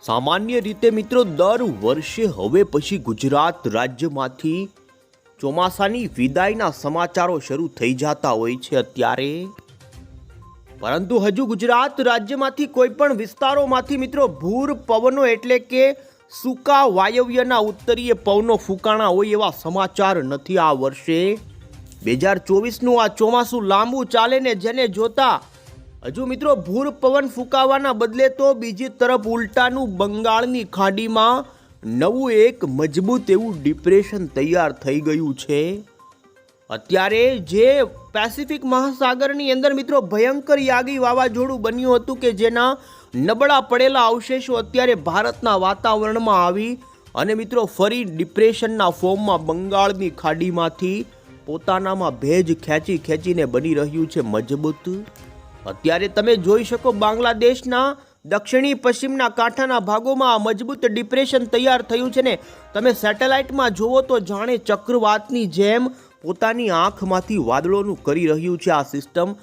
સામાન્ય રીતે મિત્રો દર વર્ષે હવે પછી ગુજરાત રાજ્યમાંથી ચોમાસાની વિદાયના સમાચારો શરૂ થઈ જતા હોય છે અત્યારે, પરંતુ હજુ ગુજરાત રાજ્યમાંથી કોઈ પણ વિસ્તારોમાંથી મિત્રો ભૂર પવનો એટલે કે સૂકા વાયવ્યના ઉત્તરીય પવનો ફૂંકાણા હોય એવા સમાચાર નથી આ વર્ષે। 2024નું આ ચોમાસું લાંબુ ચાલે ને જેને જોતા હજુ મિત્રો ભૂર પવન ફૂંકાવાના બદલે તો બીજી તરફ ઉલટાનું બંગાળની ખાડીમાં નવું એક મજબૂત એવું ડિપ્રેશન તૈયાર થઈ ગયું છે। અત્યારે જે પેસિફિક મહાસાગરની અંદર મિત્રો ભયંકર યાગી વાવાઝોડું બન્યું હતું કે જેના નબળા પડેલા અવશેષો અત્યારે ભારતના વાતાવરણમાં આવી અને મિત્રો ફરી ડિપ્રેશનના ફોર્મમાં બંગાળની ખાડીમાંથી પોતાનામાં ભેજ ખેંચીને બની રહ્યું છે મજબૂત। અત્યારે તમે જોઈ શકો બાંગ્લાદેશના દક્ષિણી પશ્ચિમના કાંઠાના ભાગોમાં આ મજબૂત ડિપ્રેશન તૈયાર થયું છે ને તમે સેટેલાઇટમાં જુઓ તો જાણે ચક્રવાતની જેમ પોતાની આંખમાંથી વાદળોનું કરી રહ્યું છે આ સિસ્ટમ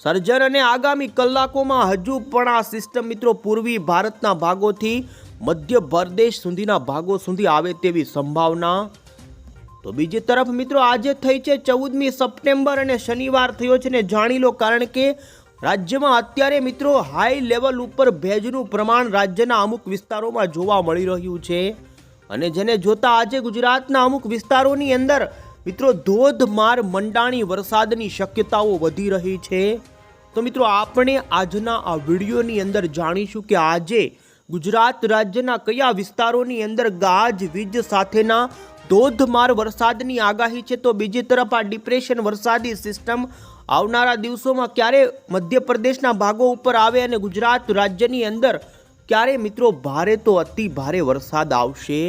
સર્જન અને આગામી કલાકોમાં હજુ પણ આ સિસ્ટમ મિત્રો પૂર્વી ભારતના ભાગોથી મધ્ય પ્રદેશ સુધીના ભાગો સુધી આવે તેવી સંભાવના। તો બીજી તરફ મિત્રો આજે થઈ છે 14મી સપ્ટેમ્બર અને શનિવાર થયો છે ને જાણી લો, કારણ કે રાજ્યમાં અત્યારે મિત્રો હાઈ લેવલ ઉપર ભેજનું પ્રમાણ રાજ્યના અમુક વિસ્તારોમાં જોવા મળી રહ્યું છે અને જેને જોતા આજે ગુજરાતના અમુક વિસ્તારોની અંદર મિત્રો ધોધમાર મંડાણી વરસાદની શક્યતાઓ વધી રહી છે। તો મિત્રો આપણે આજના આ વિડીયોની અંદર જાણીશું કે આજે ગુજરાત રાજ્યના કયા વિસ્તારોની અંદર ગાજવીજ સાથેના ધોધમાર વરસાદની આગાહી છે, તો બીજી તરફ આ ડિપ્રેશન વરસાદી સિસ્ટમ આવનારા દિવસોમાં ક્યારે મધ્યપ્રદેશના ભાગો ઉપર આવે અને ગુજરાત રાજ્યની અંદર ક્યારે મિત્રો ભારે તો અતિ ભારે વરસાદ આવશે,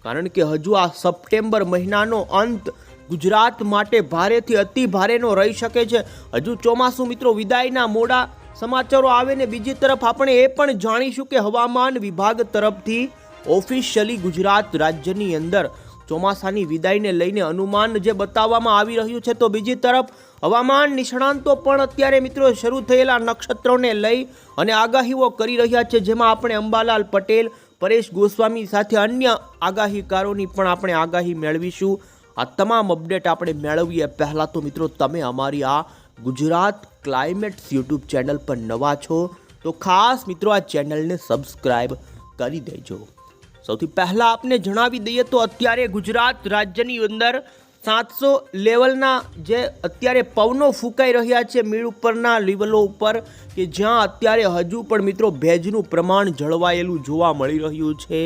કારણ કે હજુ આ સપ્ટેમ્બર મહિનાનો અંત ગુજરાત માટે ભારેથી અતિ ભારેનો રહી શકે છે। હજુ ચોમાસું મિત્રો વિદાયના મોડા સમાચારો આવે ને બીજી તરફ આપણે એ પણ જાણીશું કે હવામાન વિભાગ તરફથી ઓફિશિયલી ગુજરાત રાજ્યની અંદર ચોમાસાની વિદાયને લઈને અનુમાન જે બતાવવામાં આવી રહ્યું છે, તો બીજી તરફ હવામાન નિષ્ણાંતો પણ અત્યારે મિત્રો શરૂ થયેલા નક્ષત્રોને લઈ અને આગાહીઓ કરી રહ્યા છે, જેમાં આપણે અંબાલાલ પટેલ, પરેશ ગોસ્વામી સાથે અન્ય આગાહીકારોની પણ આપણે આગાહી મેળવીશું। આ તમામ અપડેટ આપણે મેળવીએ પહેલાં તો મિત્રો તમે અમારી આ ગુજરાત ક્લાઇમેટ્સ યુટ્યુબ ચેનલ પર નવા છો તો ખાસ મિત્રો આ ચેનલને સબસ્ક્રાઈબ કરી દેજો। સૌથી પહેલાં આપને જણાવી દઈએ તો અત્યારે ગુજરાત રાજ્યની અંદર 700 લેવલના જે અત્યારે પવનો ફૂંકાઈ રહ્યા છે મીડ ઉપરના લેવલો ઉપર કે જ્યાં અત્યારે હજુ પણ મિત્રો ભેજનું પ્રમાણ જળવાયેલું જોવા મળી રહ્યું છે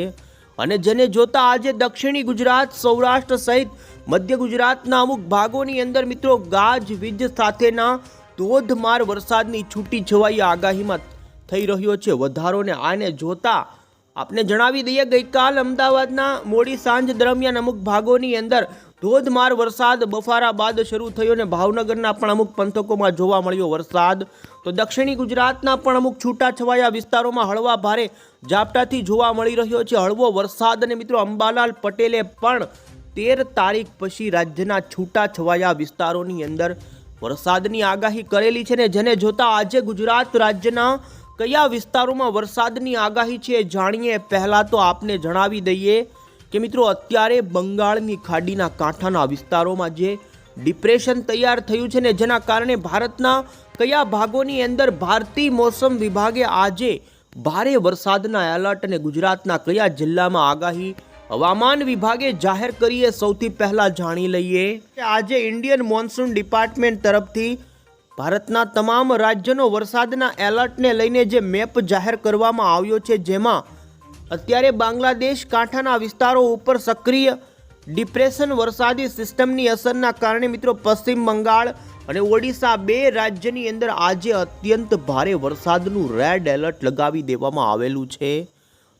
અને જેને જોતા આજે દક્ષિણી ગુજરાત, સૌરાષ્ટ્ર સહિત મધ્ય ગુજરાતના અમુક ભાગોની અંદર મિત્રો ગાજવીજ સાથેના ધોધમાર વરસાદની છૂટી છવાઈ આગાહીમાં થઈ રહ્યો છે વધારો ને આને જોતા આપને જણાવી દઈએ ગઈકાલ અમદાવાદના મોડી સાંજ દરમિયાન અમુક ભાગોની અંદર ધોધમાર વરસાદ બફારા બાદ શરૂ થયો અને ભાવનગરના પણ અમુક પંથકોમાં જોવા મળ્યો વરસાદ। તો દક્ષિણી ગુજરાતના પણ અમુક છૂટાછવાયા વિસ્તારોમાં હળવા ભારે ઝાપટાથી જોવા મળી રહ્યો છે હળવો વરસાદ અને મિત્રો અંબાલાલ પટેલે પણ 13 તારીખ પછી રાજ્યના છૂટાછવાયા વિસ્તારોની અંદર વરસાદની આગાહી કરેલી છે ને જેને જોતા આજે ગુજરાત રાજ્યના કયા વિસ્તારોમાં વરસાદની આગાહી છે જાણીએ પહેલાં તો આપને જણાવી દઈએ કે મિત્રો અત્યારે બંગાળની ખાડીના કાંઠાના વિસ્તારોમાં જે ડિપ્રેશન તૈયાર થયું છે ને જેના કારણે ભારતના કયા ભાગોની અંદર ભારતીય મોસમ વિભાગે આજે ભારે વરસાદના એલર્ટ અને ગુજરાતના કયા જિલ્લામાં આગાહી હવામાન વિભાગે જાહેર કરી એ સૌથી પહેલાં જાણી લઈએ કે આજે ઇન્ડિયન મોન્સૂન ડિપાર્ટમેન્ટ તરફથી ભારતના તમામ રાજ્યોનો વરસાદના એલર્ટને લઈને જે મેપ જાહેર કરવામાં આવ્યો છે, જેમાં અત્યારે બાંગ્લાદેશ કાંઠાના વિસ્તારો ઉપર સક્રિય ડિપ્રેશન વરસાદી સિસ્ટમની અસરના કારણે મિત્રો પશ્ચિમ બંગાળ અને ઓડિશા બે રાજ્યની અંદર આજે અત્યંત ભારે વરસાદનું રેડ એલર્ટ લગાવી દેવામાં આવેલું છે।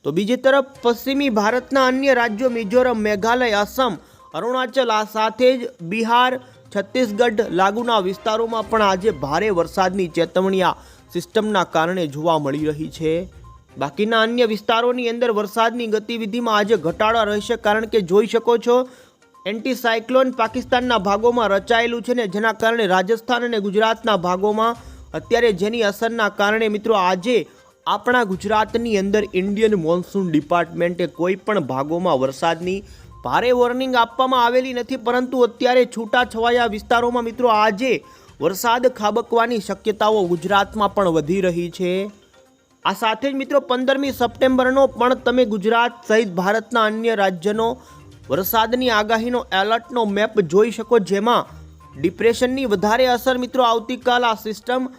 તો બીજી તરફ પશ્ચિમી ભારતના અન્ય રાજ્યો મિઝોરમ, મેઘાલય, આસામ, અરુણાચલ આ સાથે જ બિહાર, છત્તીસગઢ લાગુના વિસ્તારોમાં પણ આજે ભારે વરસાદની ચેતવણી આ સિસ્ટમના કારણે જોવા મળી રહી છે। બાકીના અન્ય વિસ્તારોની અંદર વરસાદની ગતિવિધિમાં આજે ઘટાડો રહેશે, કારણ કે જોઈ શકો છો એન્ટી સાયક્લોન પાકિસ્તાનના ભાગોમાં રચાયેલું છે ને જેના કારણે રાજસ્થાન અને ગુજરાતના ભાગોમાં અત્યારે જેની અસરના કારણે મિત્રો આજે આપણા ગુજરાતની અંદર ઇન્ડિયન મોન્સૂન ડિપાર્ટમેન્ટે કોઈ પણ ભાગોમાં વરસાદની ભારે વોર્નિંગ આપવામાં આવેલી નથી, પરંતુ અત્યારે છૂટાછવાયા વિસ્તારોમાં મિત્રો આજે વરસાદ ખાબકવાની શક્યતાઓ ગુજરાતમાં પણ વધી રહી છે। આ સાથે જ મિત્રો 15મી સપ્ટેમ્બરનો પણ તમે ગુજરાત સહિત ભારતના અન્ય રાજ્યનો વરસાદની આગાહીનો એલર્ટનો મેપ જોઈ શકો, જેમાં ડિપ્રેશનની વધારે અસર મિત્રો આવતીકાલ આ સિસ્ટમ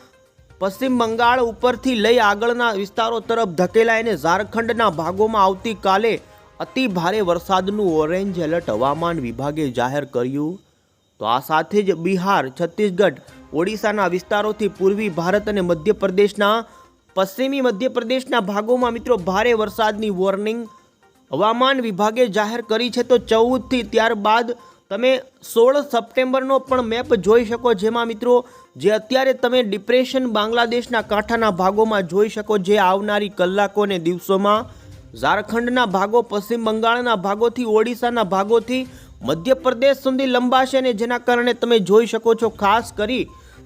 પશ્ચિમ બંગાળ ઉપરથી લઈ આગળના વિસ્તારો તરફ ધકેલાય અને ઝારખંડના ભાગોમાં આવતીકાલે અતિ ભારે વરસાદનું ઓરેન્જ એલર્ટ હવામાન વિભાગે જાહેર કર્યું। તો આ સાથે જ બિહાર, છત્તીસગઢ, ઓડિશાના વિસ્તારોથી પૂર્વી ભારત અને મધ્યપ્રદેશના પશ્ચિમી મધ્યપ્રદેશના ભાગોમાં મિત્રો ભારે વરસાદની વોર્નિંગ હવામાન વિભાગે જાહેર કરી છે। તો 14થી ત્યારબાદ તમે 16 સપ્ટેમ્બરનો પણ મેપ જોઈ શકો, જેમાં મિત્રો જે અત્યારે તમે ડિપ્રેશન બાંગ્લાદેશના કાંઠાના ભાગોમાં જોઈ શકો, જે આવનારી કલાકો અને દિવસોમાં ઝારખંડના ભાગો, પશ્ચિમ બંગાળના ભાગોથી, ઓડિશાના ભાગોથી મધ્યપ્રદેશ સુધી લંબાશે અને જેના કારણે તમે જોઈ શકો છો ખાસ કરી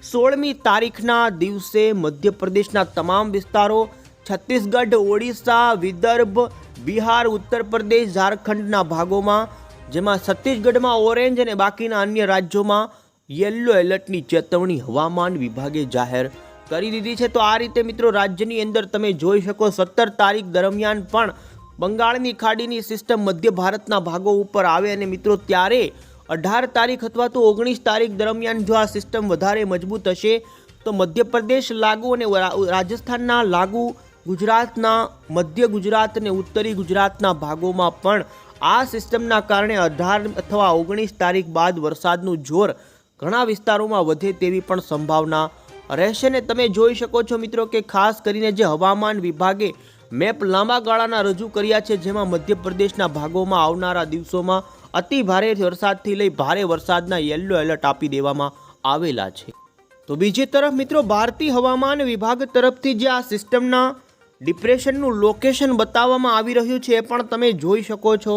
16મી તારીખના દિવસે મધ્યપ્રદેશના તમામ વિસ્તારો, છત્તીસગઢ, ઓડિશા, વિદર્ભ, બિહાર, ઉત્તર પ્રદેશ, ઝારખંડના ભાગોમાં, જેમાં છત્તીસગઢમાં ઓરેન્જ અને બાકીના અન્ય રાજ્યોમાં યલો એલર્ટની ચેતવણી હવામાન વિભાગે જાહેર કરી દીધી છે। તો આ રીતે મિત્રો રાજ્યની અંદર તમે જોઈ શકો 17 તારીખ દરમિયાન પણ બંગાળની ખાડીની સિસ્ટમ મધ્ય ભારતના ભાગો ઉપર આવે અને મિત્રો ત્યારે 18 તારીખ અથવા તો 19 તારીખ દરમિયાન જો આ સિસ્ટમ વધારે મજબૂત હશે તો મધ્યપ્રદેશ લાગુ અને રાજસ્થાનના લાગુ, ગુજરાતના, મધ્ય ગુજરાત અને ઉત્તરી ગુજરાતના ભાગોમાં પણ આ સિસ્ટમના કારણે 18 અથવા 19 તારીખ બાદ વરસાદનું જોર ઘણા વિસ્તારોમાં વધે તેવી પણ સંભાવના રહેશે ને તમે જોઈ શકો છો મિત્રો કે ખાસ કરીને જે હવામાન વિભાગે મેપ લાંબા ગાળાના રજૂ કર્યા છે, જેમાં મધ્યપ્રદેશના ભાગોમાં આવનારા દિવસોમાં અતિ ભારે વરસાદથી લઈ ભારે વરસાદના યલો એલર્ટ આપી દેવામાં આવેલા છે। તો બીજી તરફ મિત્રો ભારતીય હવામાન વિભાગ તરફથી જે આ સિસ્ટમના ડિપ્રેશનનું લોકેશન બતાવવામાં આવી રહ્યું છે એ પણ તમે જોઈ શકો છો।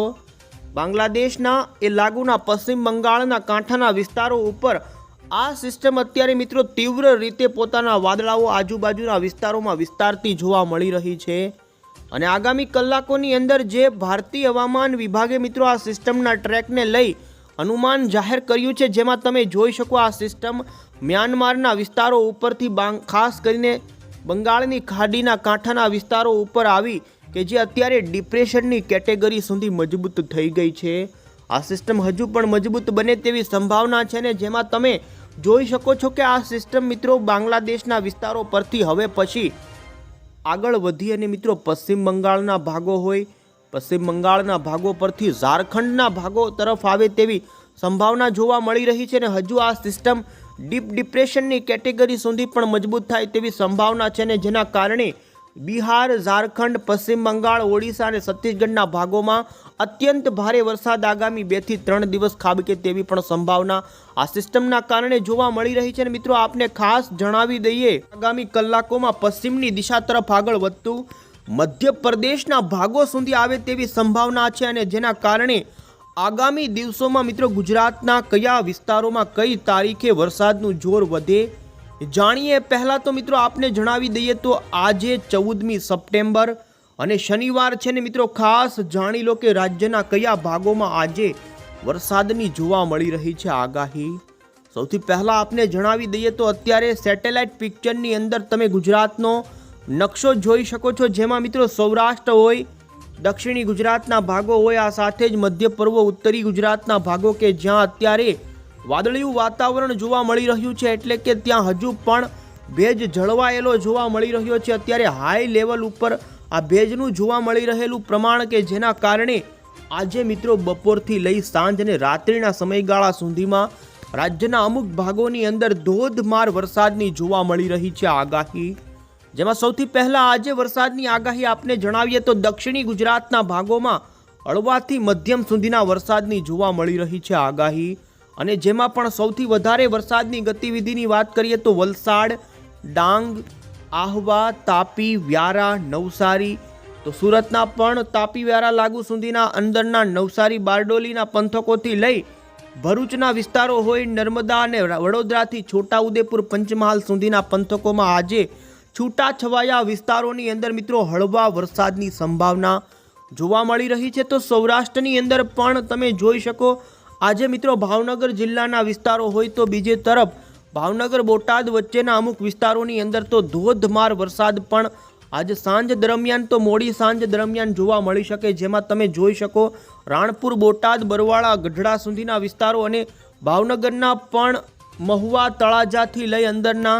બાંગ્લાદેશના એ લાગુના પશ્ચિમ બંગાળના કાંઠાના વિસ્તારો ઉપર આ સિસ્ટમ અત્યારે મિત્રો તીવ્ર રીતે પોતાના વાદળાઓ આજુબાજુના વિસ્તારોમાં વિસ્તારતી જોવા મળી રહી છે અને આગામી કલાકોની અંદર જે ભારતીય હવામાન વિભાગે મિત્રો આ સિસ્ટમના ટ્રેકને લઈ અનુમાન જાહેર કર્યું છે, જેમાં તમે જોઈ શકો આ સિસ્ટમ મ્યાનમારના વિસ્તારો ઉપરથી ખાસ કરીને બંગાળની ખાડીના કાંઠાના વિસ્તારો ઉપર આવી કે જે અત્યારે ડિપ્રેશનની કેટેગરી સુધી મજબૂત થઈ ગઈ છે। આ સિસ્ટમ હજુ પણ મજબૂત બને તેવી સંભાવના છે ને જેમાં તમે જોઈ શકો છો કે આ સિસ્ટમ મિત્રો બાંગ્લાદેશના વિસ્તારો પરથી હવે પછી આગળ વધી અને મિત્રો પશ્ચિમ બંગાળના ભાગો હોય, પશ્ચિમ બંગાળના ભાગો પરથી ઝારખંડના ભાગો તરફ આવે તેવી સંભાવના જોવા મળી રહી છે ને હજુ આ સિસ્ટમ ડીપ ડિપ્રેશનની કેટેગરી સુધી પણ મજબૂત થાય તેવી સંભાવના છે ને જેના કારણે બિહાર, ઝારખંડ, પશ્ચિમ બંગાળ, ઓડિશા અને છત્તીસગઢના ભાગોમાં અત્યંત ભારે વરસાદ આગામી 2 થી 3 દિવસ ખાબકે તેવી પણ સંભાવના આ સિસ્ટમના કારણે જોવા મળી રહી છે। મિત્રો આપને ખાસ જણાવી દઈએ આગામી કલાકોમાં પશ્ચિમની દિશા તરફ આગળ વધતું મધ્યપ્રદેશના ભાગો સુધી આવે તેવી સંભાવના છે અને જેના કારણે આગામી દિવસોમાં મિત્રો ગુજરાતના કયા વિસ્તારોમાં કઈ તારીખે વરસાદનું જોર વધે જાણીએ। પહેલા તો મિત્રો આપને જણાવી દઈએ તો આજે 14મી સપ્ટેમ્બર અને શનિવાર છે ને મિત્રો ખાસ જાણી લો કે રાજ્યના કયા ભાગોમાં આજે વરસાદની જોવા મળી રહી છે આગાહી। સૌથી પહેલા આપને જણાવી દઈએ તો અત્યારે સેટેલાઇટ પિક્ચરની અંદર તમે ગુજરાતનો નકશો જોઈ શકો છો, જેમાં મિત્રો સૌરાષ્ટ્ર હોય, દક્ષિણી ગુજરાતના ભાગો હોય, આ સાથે જ મધ્ય પૂર્વ ઉત્તરી ગુજરાતના ભાગો કે જ્યાં અત્યારે વાદળિયું વાતાવરણ જોવા મળી રહ્યું છે, એટલે કે ત્યાં હજુ પણ ભેજ જળવાયેલો જોવા મળી રહ્યો છે। અત્યારે હાઈ લેવલ ઉપર આ ભેજનું જોવા મળી રહેલું પ્રમાણ કે જેના કારણે આજે મિત્રો બપોરથી લઈ સાંજ અને રાત્રિના સમયગાળા સુધીમાં રાજ્યના અમુક ભાગોની અંદર ધોધમાર વરસાદની જોવા મળી રહી છે આગાહી। જેમાં સૌથી પહેલા આજે વરસાદની આગાહી આપને જણાવીએ તો દક્ષિણી ગુજરાતના ભાગોમાં હળવાથી મધ્યમ સુધીના વરસાદની જોવા મળી રહી છે આગાહી અને જેમાં પણ સૌથી વધારે વરસાદની ગતિવિધિની વાત કરીએ તો વલસાડ, ડાંગ, આહવા, તાપી, વ્યારા, નવસારી, તો સુરતના પણ તાપી વ્યારા લાગુ સુધીના અંદરના નવસારી બારડોલીના પંથકોથી લઈ ભરૂચના વિસ્તારો હોય, નર્મદા અને વડોદરાથી છોટાઉદેપુર પંચમહાલ સુધીના પંથકોમાં આજે છૂટાછવાયા વિસ્તારોની અંદર મિત્રો હળવા વરસાદની સંભાવના જોવા મળી રહી છે। તો સૌરાષ્ટ્રની અંદર પણ તમે જોઈ શકો આજે મિત્રો ભાવનગર જિલ્લાના વિસ્તારો હોય તો બીજી તરફ ભાવનગર બોટાદ વચ્ચેના અમુક વિસ્તારોની અંદર તો ધોધમાર વરસાદ પણ આજે સાંજ દરમિયાન તો મોડી સાંજ દરમિયાન જોવા મળી શકે, જેમાં તમે જોઈ શકો રાણપુર બોટાદ બરવાળા ગઢડા સુધીના વિસ્તારો અને ભાવનગરના પણ મહુવા તળાજાથી લઈ અંદરના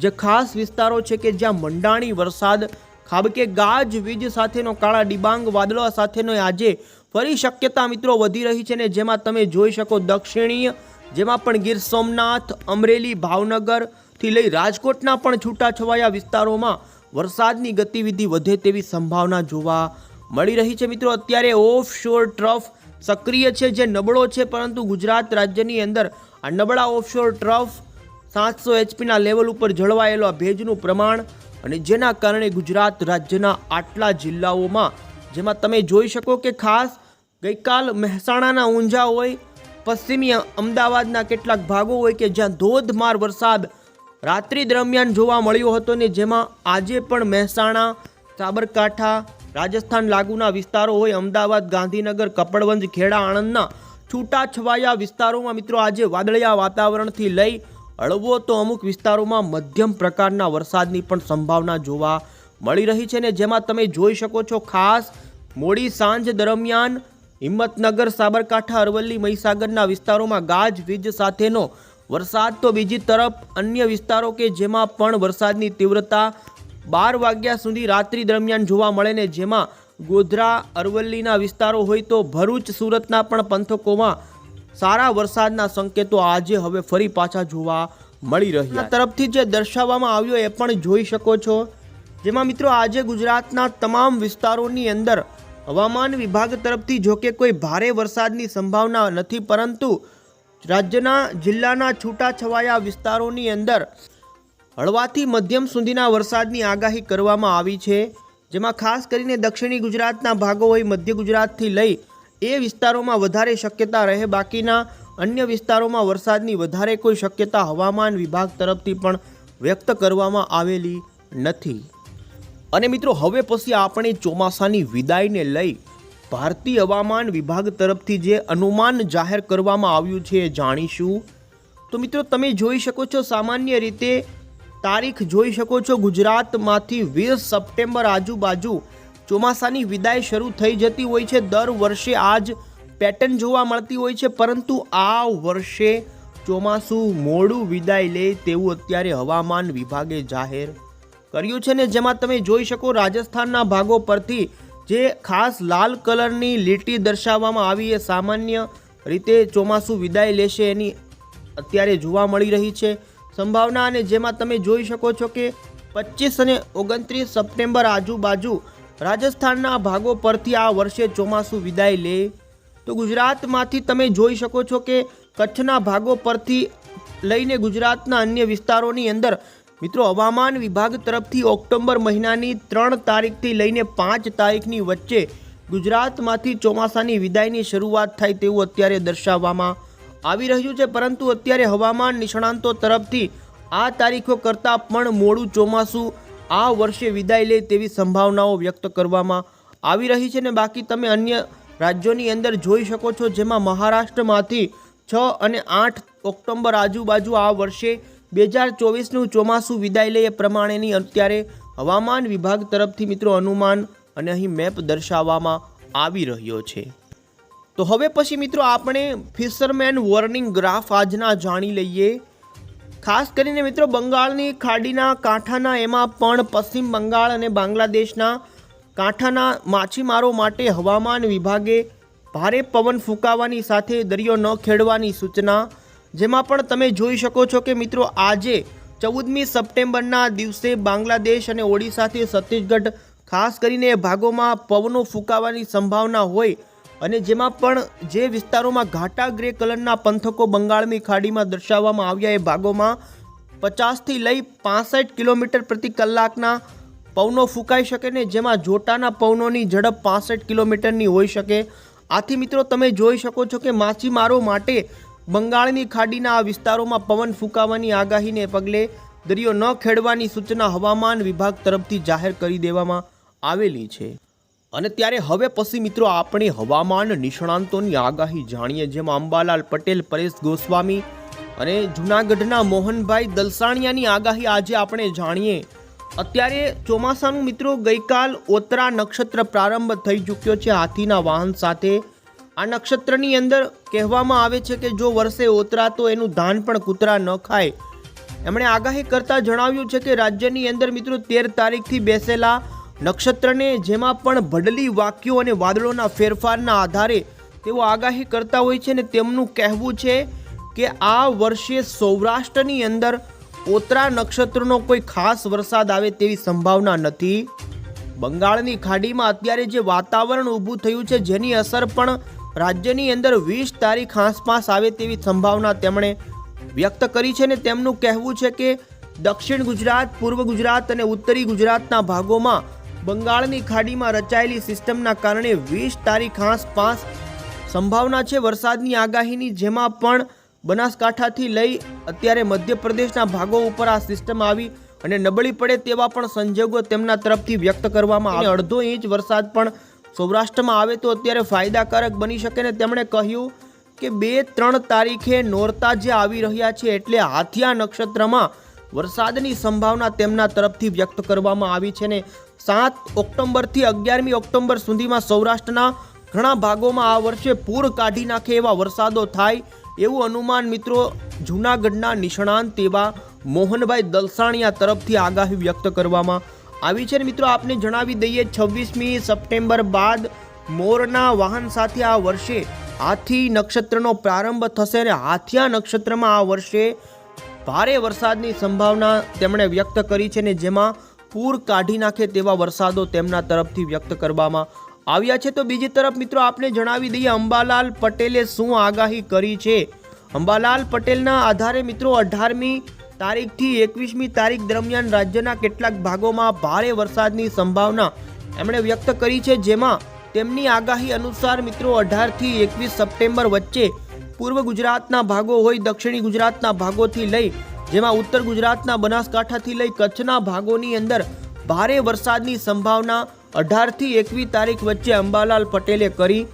જે ખાસ વિસ્તારો છે કે જ્યાં મંડાણી વરસાદ ખાબકે ગાજવીજ સાથેનો કાળા ડિબાંગ વાદળા સાથેનો આજે ફરી શક્યતા મિત્રો વધી રહી છે ને જેમાં તમે જોઈ શકો દક્ષિણીય જેમાં પણ ગીર સોમનાથ અમરેલી ભાવનગરથી લઈ રાજકોટના પણ છૂટાછવાયા વિસ્તારોમાં વરસાદની ગતિવિધિ વધે તેવી સંભાવના જોવા મળી રહી છે। મિત્રો અત્યારે ઓફશોર ટ્રફ સક્રિય છે જે નબળો છે, પરંતુ ગુજરાત રાજ્યની અંદર આ નબળા ઓફશોર ટ્રફ 700 HP લેવલ ઉપર જળવાયેલો આ ભેજનું પ્રમાણ અને જેના કારણે ગુજરાત રાજ્યના આટલા જિલ્લાઓમાં જેમાં તમે જોઈ શકો કે ખાસ ગઈકાલ મહેસાણાના ઊંઝા હોય, પશ્ચિમી અમદાવાદના કેટલાક ભાગો હોય કે જ્યાં ધોધમાર વરસાદ રાત્રિ દરમિયાન જોવા મળ્યો હતો ને જેમાં આજે પણ મહેસાણા, સાબરકાંઠા, રાજસ્થાન લાગુના વિસ્તારો હોય, અમદાવાદ, ગાંધીનગર, કપડવંજ, ખેડા, આણંદના છૂટાછવાયા વિસ્તારોમાં મિત્રો આજે વાદળિયા વાતાવરણથી લઈ હળવો તો અમુક વિસ્તારોમાં મધ્યમ પ્રકારના વરસાદની પણ સંભાવના જોવા મળી રહી છે ને જેમાં તમે જોઈ શકો છો ખાસ મોડી સાંજ દરમિયાન હિંમતનગર, સાબરકાંઠા, અરવલ્લી, મહીસાગરના વિસ્તારોમાં ગાજવીજ સાથેનો વરસાદ તો બીજી તરફ અન્ય વિસ્તારો કે જેમાં પણ વરસાદની તીવ્રતા 12 વાગ્યા સુધી રાત્રિ દરમિયાન જોવા મળે ને જેમાં ગોધરા, અરવલ્લીના વિસ્તારો હોય તો ભરૂચ, સુરતના પણ પંથકોમાં સારા વરસાદના સંકેતો આજે હવે ફરી પાછા જોવા મળી રહ્યા તરફથી જે દર્શાવવામાં આવ્યો એ પણ જોઈ શકો છો, જેમાં મિત્રો આજે ગુજરાતના તમામ વિસ્તારોની અંદર હવામાન વિભાગ તરફથી જોકે કોઈ ભારે વરસાદની સંભાવના નથી, પરંતુ રાજ્યના જિલ્લાના છૂટાછવાયા વિસ્તારોની અંદર હળવાથી મધ્યમ સુધીના વરસાદની આગાહી કરવામાં આવી છે, જેમાં ખાસ કરીને દક્ષિણી ગુજરાતના ભાગો હોય, મધ્ય ગુજરાતથી લઈ એ વિસ્તારોમાં વધારે શક્યતા રહે, બાકીના અન્ય વિસ્તારોમાં વરસાદની વધારે કોઈ શક્યતા હવામાન વિભાગ તરફથી પણ વ્યક્ત કરવામાં આવેલી નથી। અને મિત્રો હવે પછી આપણે ચોમાસાની વિદાયને લઈ ભારતીય હવામાન વિભાગ તરફથી જે અનુમાન જાહેર કરવામાં આવ્યું છે એ જાણીશું। તો મિત્રો તમે જોઈ શકો છો સામાન્ય રીતે તારીખ જોઈ શકો છો ગુજરાતમાંથી 20 સપ્ટેમ્બર આજુબાજુ ચોમાસાની વિદાય શરૂ થઈ જતી હોય છે। દર વર્ષે આજ પેટર્ન જોવા મળતી હોય છે, પરંતુ આ વર્ષે ચોમાસું મોડું વિદાય લે તેવું અત્યારે હવામાન વિભાગે જાહેર કર્યું છે ને જેમાં તમે જોઈ શકો રાજસ્થાનના ભાગો પરથી જે ખાસ લાલ કલરની લીટી દર્શાવવામાં આવી એ સામાન્ય રીતે ચોમાસું વિદાય લેશે એની અત્યારે જોવા મળી રહી છે સંભાવના, અને જેમાં તમે જોઈ શકો છો કે 25 અને 29 સપ્ટેમ્બર આજુબાજુ રાજસ્થાનના ભાગો પરથી આ વર્ષે ચોમાસું વિદાય લે તો ગુજરાતમાંથી તમે જોઈ શકો છો કે કચ્છના ભાગો પરથી લઈને ગુજરાતના અન્ય વિસ્તારોની અંદર મિત્રો હવામાન વિભાગ તરફથી ઓક્ટોબર મહિનાની 3 તારીખથી લઈને 5 તારીખની વચ્ચે ગુજરાતમાંથી ચોમાસાની વિદાયની શરૂઆત થાય તેવું અત્યારે દર્શાવવામાં આવી રહ્યું છે, પરંતુ અત્યારે હવામાન નિષ્ણાંતો તરફથી આ તારીખો કરતાં પણ મોડું ચોમાસું આ વર્ષે વિદાય લે તેવી સંભાવનાઓ વ્યક્ત કરવામાં આવી રહી છે ને બાકી તમે અન્ય રાજ્યોની અંદર જોઈ શકો છો, જેમાં મહારાષ્ટ્રમાંથી 6 અને 8 ઓક્ટોબર આજુબાજુ આ વર્ષે 2024નું ચોમાસું વિદાય લે એ પ્રમાણેની અત્યારે હવામાન વિભાગ તરફથી મિત્રો અનુમાન અને અહીં મેપ દર્શાવવામાં આવી રહ્યો છે। તો હવે પછી મિત્રો આપણે ફિશરમેન વોર્નિંગ ગ્રાફ આજના જાણી લઈએ। ખાસ કરીને મિત્રો બંગાળની ખાડીના કાંઠાના એમાં પણ પશ્ચિમ બંગાળ અને બાંગ્લાદેશના કાંઠાના માછીમારો માટે હવામાન વિભાગે ભારે પવન ફૂંકાવાની સાથે દરિયો ન ખેડવાની સૂચના, જેમાં પણ તમે જોઈ શકો છો કે મિત્રો આજે 14મી સપ્ટેમ્બરના દિવસે બાંગ્લાદેશ અને ઓડિશાથી છત્તીસગઢ ખાસ કરીને ભાગોમાં પવનો ફૂંકાવાની સંભાવના હોય, અને જેમાં પણ જે વિસ્તારોમાં ઘાટા ગ્રે કલરના પંથકો બંગાળની ખાડીમાં દર્શાવવામાં આવ્યા એ ભાગોમાં 50થી લઈ 65 કિલોમીટર પ્રતિ કલાકના પવનો ફૂંકાઈ શકે ને જેમાં જોટાના પવનોની ઝડપ 65 કિલોમીટરની હોઈ શકે। આથી મિત્રો તમે જોઈ શકો છો કે માછીમારો માટે બંગાળની ખાડીના આ વિસ્તારોમાં પવન ફૂંકાવાની આગાહીને પગલે દરિયો ન ખેડવાની સૂચના હવામાન વિભાગ તરફથી જાહેર કરી દેવામાં આવેલી છે। અને ત્યારે હવે પછી મિત્રો આપણે હવામાન નિષ્ણાંતોની આગાહી જાણીએ, જેમાં અંબાલાલ પટેલ, પરેશ ગોસ્વામી અને જૂનાગઢના મોહનભાઈ દલસાણિયાની આગાહી આજે આપણે જાણીએ। અત્યારે ચોમાસાનું મિત્રો ગઈકાલ ઓતરા નક્ષત્ર પ્રારંભ થઈ ચૂક્યો છે હાથીના વાહન સાથે। આ નક્ષત્રની અંદર કહેવામાં આવે છે કે જો વર્ષે ઓતરા તો એનું ધાન પણ કૂતરા ન ખાય। એમણે આગાહી કરતા જણાવ્યું છે કે રાજ્યની અંદર મિત્રો 13 તારીખથી બેસેલા નક્ષત્રને જેમાં પણ ભડલી વાક્યો અને વાદળોના ફેરફારના આધારે તેઓ આગાહી કરતા હોય છે, ને તેમનું કહેવું છે કે આ વર્ષે સૌરાષ્ટ્રની અંદર ઓતરા નક્ષત્રનો કોઈ ખાસ વરસાદ આવે તેવી સંભાવના નથી। બંગાળની ખાડીમાં અત્યારે જે વાતાવરણ ઊભું થયું છે જેની અસર પણ રાજ્યની અંદર 20 તારીખ આસપાસ આવે તેવી સંભાવના તેમણે વ્યક્ત કરી છે, ને તેમનું કહેવું છે કે દક્ષિણ ગુજરાત, પૂર્વ ગુજરાત અને ઉત્તરી ગુજરાતના ભાગોમાં બંગાળની ખાડીમાં રચાયેલી સિસ્ટમના કારણે 20 તારીખ આસપાસ સંભાવના છે વરસાદની આગાહીની, જેમાં પણ બનાસકાંઠાથી લઈ અત્યારે મધ્યપ્રદેશના ભાગો ઉપર આ સિસ્ટમ આવી અને નબળી પડે તેવા પણ સંજોગો તેમના તરફથી વ્યક્ત કરવામાં આવે। 1.5 ઇંચ વરસાદ પણ સૌરાષ્ટ્રમાં આવે તો અત્યારે ફાયદાકારક બની શકે, ને તેમણે કહ્યું કે 2-3 તારીખે નોરતા જે આવી રહ્યા છે એટલે હાથિયા નક્ષત્રમાં વરસાદની સંભાવના તેમના તરફથી વ્યક્ત કરવામાં આવી છે, ને 7 ઓક્ટોબરથી 11મી ઓક્ટોબર સુધીમાં સૌરાષ્ટ્રના ઘણા ભાગોમાં આ વર્ષે પૂર કાઢી નાખે એવા વરસાદો થાય એવું અનુમાન મિત્રો જૂનાગઢના નિષ્ણાંત એવા મોહનભાઈ દલસાણિયા તરફથી આગાહી વ્યક્ત કરવામાં આવી છે। મિત્રો આપને જણાવી દઈએ 26મી સપ્ટેમ્બર બાદ મોરના વાહન સાથે આ વર્ષે હાથી નક્ષત્રનો પ્રારંભ થશે અને હાથિયા નક્ષત્રમાં આ વર્ષે ભારે વરસાદની સંભાવના તેમણે વ્યક્ત કરી છે, ને જેમાં પૂર કાઢી નાખે તેવા વરસાદો તેમના તરફથી વ્યક્ત કરવામાં આવ્યા છે। તો બીજી તરફ મિત્રો આપને જણાવી દઈએ અંબાલાલ પટેલે શું આગાહી કરી છે। અંબાલાલ પટેલના આધારે મિત્રો 18મી તારીખથી 21મી તારીખ દરમિયાન રાજ્યના કેટલાક ભાગોમાં ભારે વરસાદની સંભાવના એમણે વ્યક્ત કરી છે, જેમાં તેમની આગાહી અનુસાર મિત્રો 18થી 21 સપ્ટેમ્બર વચ્ચે પૂર્વ ગુજરાતના ભાગો હોય, દક્ષિણી ગુજરાતના ભાગોથી લઈ જેમાં ઉત્તર ગુજરાતના બનાસકાંઠાથી લઈ કચ્છના ભાગોની અંદર ભારે વરસાદની સંભાવના 18થી 21 તારીખ વચ્ચે અંબાલાલ પટેલે કરી।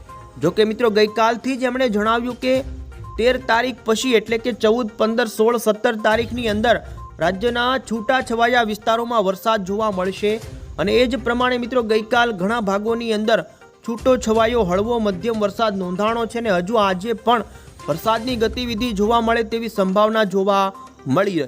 જોકે મિત્રો ગઈકાલથી જ એમણે જણાવ્યું કે 13 તારીખ પછી એટલે કે 14, 15, 16, 17 તારીખની અંદર રાજ્યના છૂટાછવાયા વિસ્તારોમાં વરસાદ જોવા મળશે। અને એ જ પ્રમાણે મિત્રો ગઈકાલ ઘણા ભાગોની અંદર છૂટો છવાયો હળવો મધ્યમ વરસાદ નોંધાણો છે, ને હજુ આજે પણ વરસાદની ગતિવિધિ જોવા મળે તેવી સંભાવના જોવા મળી રહી।